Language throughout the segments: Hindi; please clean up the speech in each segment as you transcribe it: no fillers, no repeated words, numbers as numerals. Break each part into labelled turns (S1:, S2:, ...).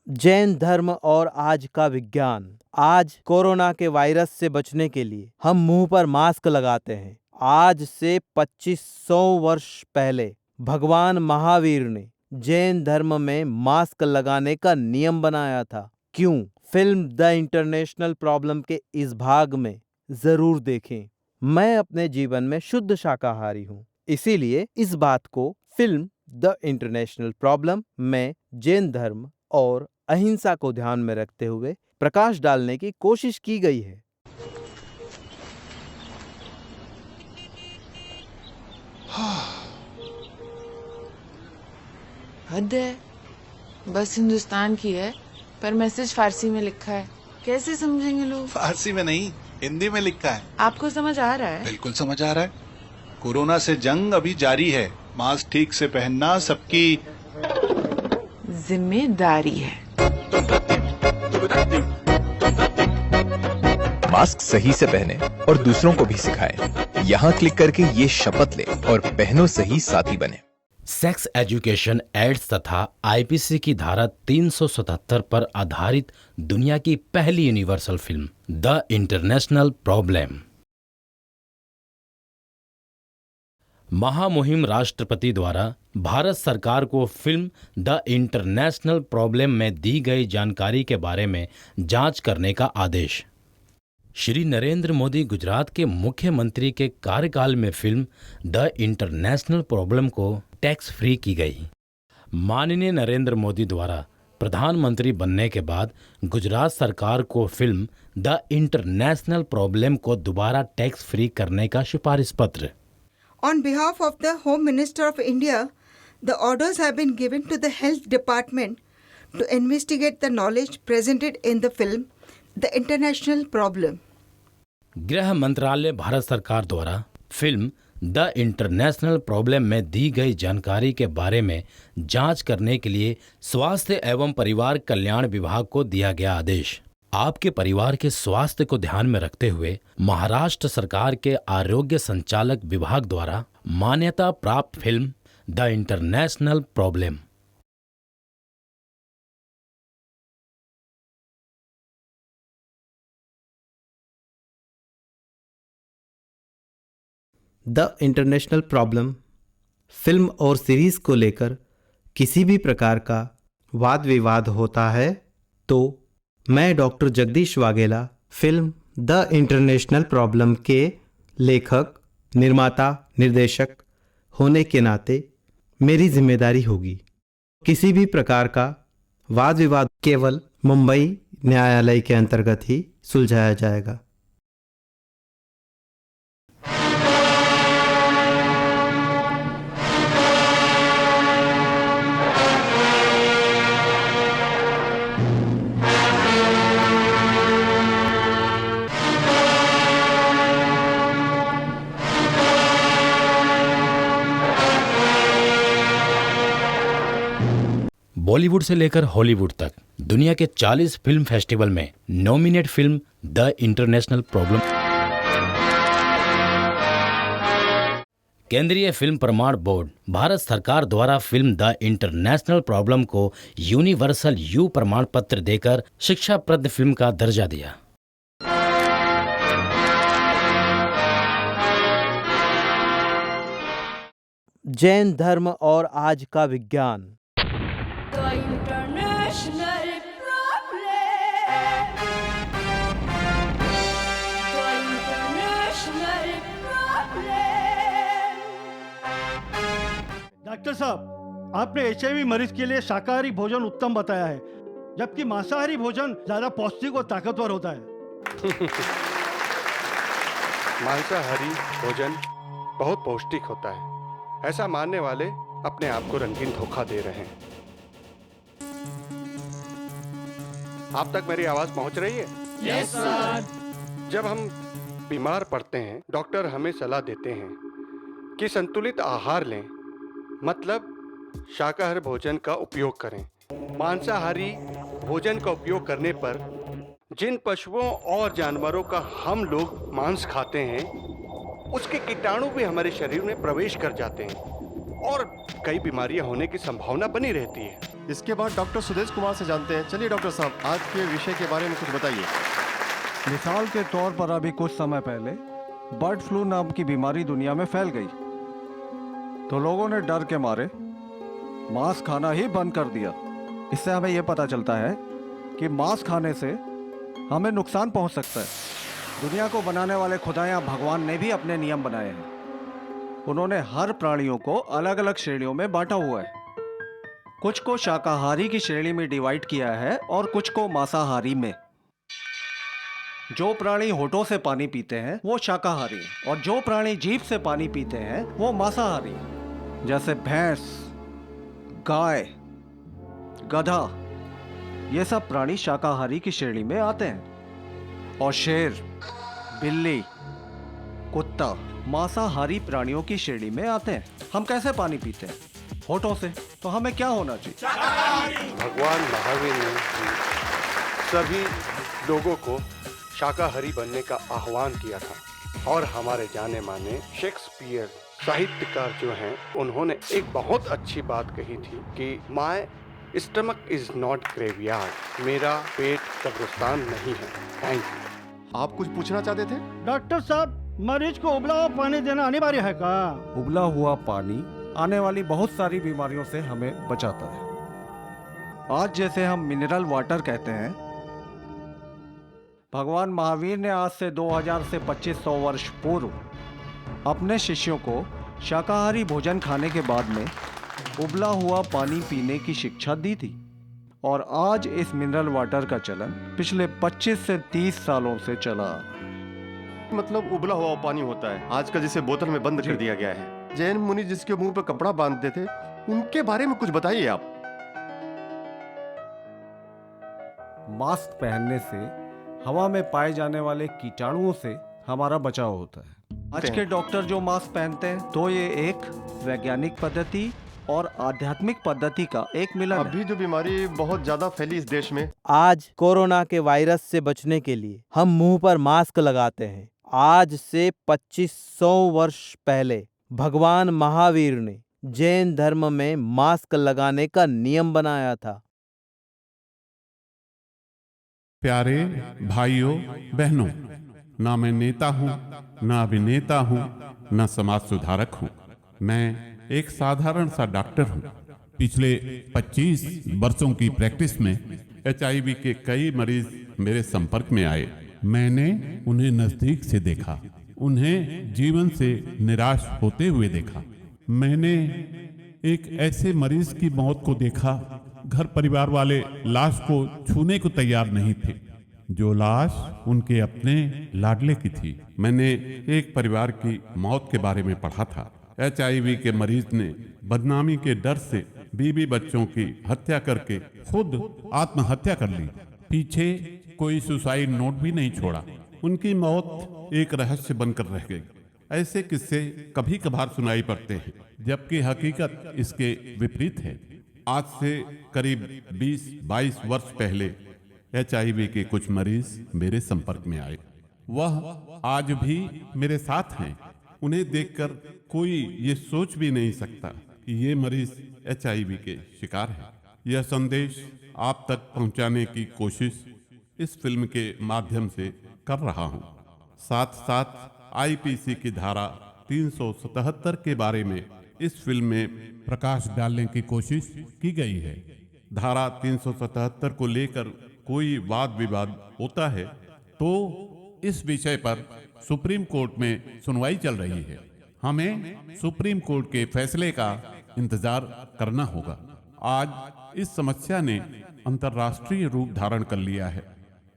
S1: जैन धर्म और आज का विज्ञान। आज कोरोना के वायरस से बचने के लिए हम मुंह पर मास्क लगाते हैं। आज से 2500 वर्ष पहले भगवान महावीर ने जैन धर्म में मास्क लगाने का नियम बनाया था। क्यों? फिल्म द इंटरनेशनल प्रॉब्लम के इस भाग में जरूर देखें। मैं अपने जीवन में शुद्ध शाकाहारी हूँ, इसीलिए इस बात को फिल्म द इंटरनेशनल प्रॉब्लम में जैन धर्म और अहिंसा को ध्यान में रखते हुए प्रकाश डालने की कोशिश की गई है।
S2: हद है, बस हिंदुस्तान की है, पर मैसेज फारसी में लिखा है। कैसे समझेंगे लोग?
S3: फारसी में नहीं, हिंदी में लिखा है।
S2: आपको समझ आ रहा है?
S3: बिल्कुल समझ आ रहा है। कोरोना से जंग अभी जारी है। मास्क ठीक से पहनना सबकी
S2: जिम्मेदारी है।
S4: मास्क सही से पहने और दूसरों को भी सिखाएं। यहाँ क्लिक करके ये शपथ ले और पहनो सही साथी बने।
S5: सेक्स एजुकेशन एड्स तथा आईपीसी की धारा 377 पर आधारित दुनिया की पहली universal film the international problem. महामुहिम राष्ट्रपति द्वारा भारत सरकार को फिल्म द इंटरनेशनल प्रॉब्लम में दी गई जानकारी के बारे में जांच करने का आदेश। श्री नरेंद्र मोदी गुजरात के मुख्यमंत्री के कार्यकाल में फिल्म द इंटरनेशनल प्रॉब्लम को टैक्स फ्री की गई। माननीय नरेंद्र मोदी द्वारा प्रधानमंत्री बनने के बाद गुजरात सरकार को फिल्म द इंटरनेशनल प्रॉब्लम को दोबारा टैक्स फ्री करने का सिफारिश पत्र।
S6: On behalf of the Home Minister of India, the orders have been given to the Health Department to investigate the knowledge presented in the film The International Problem.
S5: गृह मंत्रालय भारत सरकार द्वारा फिल्म द इंटरनेशनल प्रॉब्लम में दी गई जानकारी के बारे में जांच करने के लिए स्वास्थ्य एवं परिवार कल्याण विभाग को दिया गया आदेश। आपके परिवार के स्वास्थ्य को ध्यान में रखते हुए महाराष्ट्र सरकार के आरोग्य संचालक विभाग द्वारा मान्यता प्राप्त film the international problem.
S1: The international problem film और सीरीज को लेकर किसी भी प्रकार का वाद विवाद होता है तो मैं doctor Jagdish Vaghela, film the international problem के लेखक, निर्माता, निर्देशक होने के नाते मेरी जिम्मेदारी होगी। किसी भी प्रकार का वाद विवाद केवल मुंबई न्यायालय के अंतर्गत ही सुलझाया जाएगा।
S5: बॉलीवुड से लेकर हॉलीवुड तक दुनिया के 40 फिल्म फेस्टिवल में nominate film the international problem. केंद्रीय फिल्म प्रमाण बोर्ड भारत सरकार द्वारा फिल्म द इंटरनेशनल प्रॉब्लम को यूनिवर्सल यू प्रमाण पत्र देकर शिक्षाप्रद फिल्म का दर्जा दिया।
S1: जैन धर्म और आज का विज्ञान।
S7: डॉक्टर साहब, आपने HIV मरीज के लिए शाकाहारी भोजन उत्तम बताया है, जबकि मांसाहारी भोजन ज्यादा पौष्टिक और ताकतवर होता है।
S8: मांसाहारी भोजन बहुत पौष्टिक होता है, ऐसा मानने वाले अपने आप को रंगीन धोखा दे रहे हैं। आप तक मेरी आवाज पहुंच रही है?
S7: Yes sir.
S8: जब हम बीमार पड़ते हैं, डॉक्टर हमें सलाह देते हैं कि संतुलित आहार लें, मतलब शाकाहारी भोजन का उपयोग करें। मांसाहारी भोजन का उपयोग करने पर जिन पशुओं और जानवरों का हम लोग मांस खाते हैं, उसके कीटाणु भी हमारे शरीर में प्रवेश कर जाते हैं और कई बीमारियां होने की संभावना बनी रहती है।
S9: इसके बाद डॉक्टर सुदेश कुमार से जानते हैं। चलिए डॉक्टर साहब, आज के विषय के बारे में कुछ बताइए।
S10: मिसाल के तौर पर अभी कुछ समय पहले बर्ड फ्लू नाम की बीमारी दुनिया में फैल गई, तो लोगों ने डर के मारे मांस खाना ही बंद कर दिया। इससे हमें यह पता चलता है कि मांस खाने से हमें नुकसान पहुंच सकता है। दुनिया को बनाने वाले खुदा या भगवान ने भी अपने नियम बनाए हैं। उन्होंने हर प्राणियों को अलग अलग श्रेणियों में बांटा हुआ है। कुछ को शाकाहारी की श्रेणी में डिवाइड किया है और कुछ को मांसाहारी में। जो प्राणी होठों से पानी पीते हैं वो शाकाहारी हैं, और जो प्राणी जीभ से पानी पीते हैं वो मांसाहारी हैं। जैसे भैंस, गाय, गधा, ये सब प्राणी शाकाहारी की श्रेणी में आते हैं। और शेर, बिल्ली, कुत्ता मांसाहारी प्राणियों की श्रेणी में आते हैं। हम कैसे पानी पीते हैं? होठों से। तो हमें क्या होना चाहिए?
S8: भगवान महावीर ने सभी लोगों को शाकाहारी बनने का आह्वान किया था। और हमारे जाने माने शेक्सपियर साहित्यकार जो हैं, उन्होंने एक बहुत अच्छी बात कही थी कि my stomach is not graveyard, मेरा पेट कब्रिस्तान नहीं है। Thank you.
S9: आप कुछ पूछना चाहते थे?
S7: डॉक्टर साहब, मरीज को उबला हुआ पानी देना अनिवार्य है का?
S10: उबला हुआ पानी आने वाली बहुत सारी बीमारियों से हमें बचाता है। आज जैसे हम मिनरल वाटर कहते हैं, भगवान महावीर ने आज से 2000 से 2500 वर्ष पूर्व अपने शिष्यों को शाकाहारी भोजन खाने के बाद में उबला हुआ पानी पीने की शिक्षा दी थी। और आज इस मिनरल वाटर का चलन पिछले 25 से 30 सालों से चला आ रहा है।
S9: मतलब उबला हुआ पानी होता है आजकल, जिसे बोतल में बंद कर दिया गया है। जैन मुनि जिसके मुंह पर कपड़ा बांधते थे, उनके बारे में कुछ बताइए आप।
S10: मास्क पहनने से हवा में पाए जाने वाले कीटाणुओं से हमारा बचाव होता है। आज के डॉक्टर जो मास्क पहनते हैं, तो ये एक वैज्ञानिक पद्धति और आध्यात्मिक पद्धति का एक मिलन है।
S9: अभी जो बीमारी बहुत ज्यादा फैली इस देश में,
S1: आज कोरोना के वायरस से बचने के लिए हम मुंह पर मास्क लगाते हैं। आज से 2500 वर्ष पहले भगवान महावीर ने जैन धर्म में मास्क लगाने का नियम बनाया था।
S11: प्यारे भाइयों बहनों, ना मैं नेता हूं, ना अभिनेता हूं, ना समाज सुधारक हूं। मैं एक साधारण सा डॉक्टर हूं। पिछले 25 वर्षों की प्रैक्टिस में HIV के कई मरीज मेरे संपर्क में आए। मैंने उन्हें नजदीक से देखा, उन्हें जीवन से निराश होते हुए देखा। मैंने एक ऐसे मरीज की मौत को देखा, घर परिवार वाले लाश को छूने को तैयार नहीं थे, जो लाश उनके अपने लाडले की थी। मैंने एक परिवार की मौत के बारे में पढ़ा था। HIV के मरीज ने बदनामी के डर से बीवी बच्चों की हत्या करके खुद आत्महत्या कर ली। पीछे कोई सुसाइड नोट भी नहीं छोड़ा। उनकी मौत एक रहस्य बनकर रह गई। ऐसे किस्से कभी कभार सुनाई पड़ते हैं, जबकि हकीकत इसके विपरीत है। आज से करीब 20-22 वर्ष पहले HIV के कुछ मरीज मेरे संपर्क में आए। वह आज भी मेरे साथ हैं। उन्हें देखकर कोई ये सोच भी नहीं सकता कि ये मरीज HIV के शिकार हैं। यह संदेश आप तक पहुंचाने की कोशिश इस फिल्म के माध्यम से कर रहा हूं। साथ साथ IPC की धारा 377 के बारे में इस फिल्म में प्रकाश डालने की कोशिश की गई है। धारा 377 को लेकर कोई वाद विवाद होता है तो इस विषय पर सुप्रीम कोर्ट में सुनवाई चल रही है। हमें सुप्रीम कोर्ट के फैसले का इंतजार करना होगा। आज इस समस्या ने अंतर्राष्ट्रीय रूप धारण कर लिया है,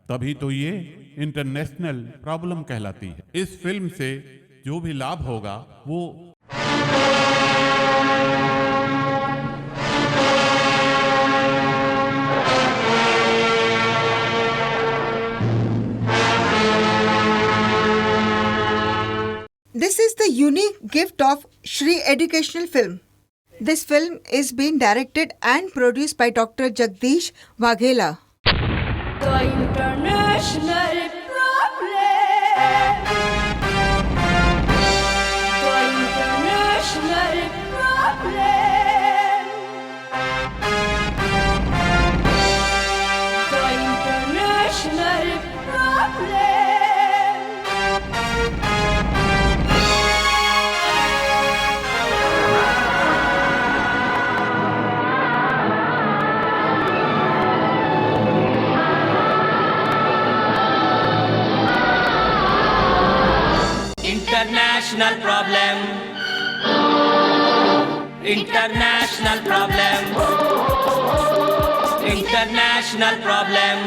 S11: तभी तो ये इंटरनेशनल प्रॉब्लम कहलाती है। इस फिल्म से जो भी लाभ होगा वो
S6: This is the unique gift of Shri Educational Film. This film is being directed and produced by Dr. Jagdish Waghela.
S12: The international problem. The international problem.
S13: International problem. International problem. International problem.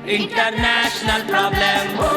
S13: International problem.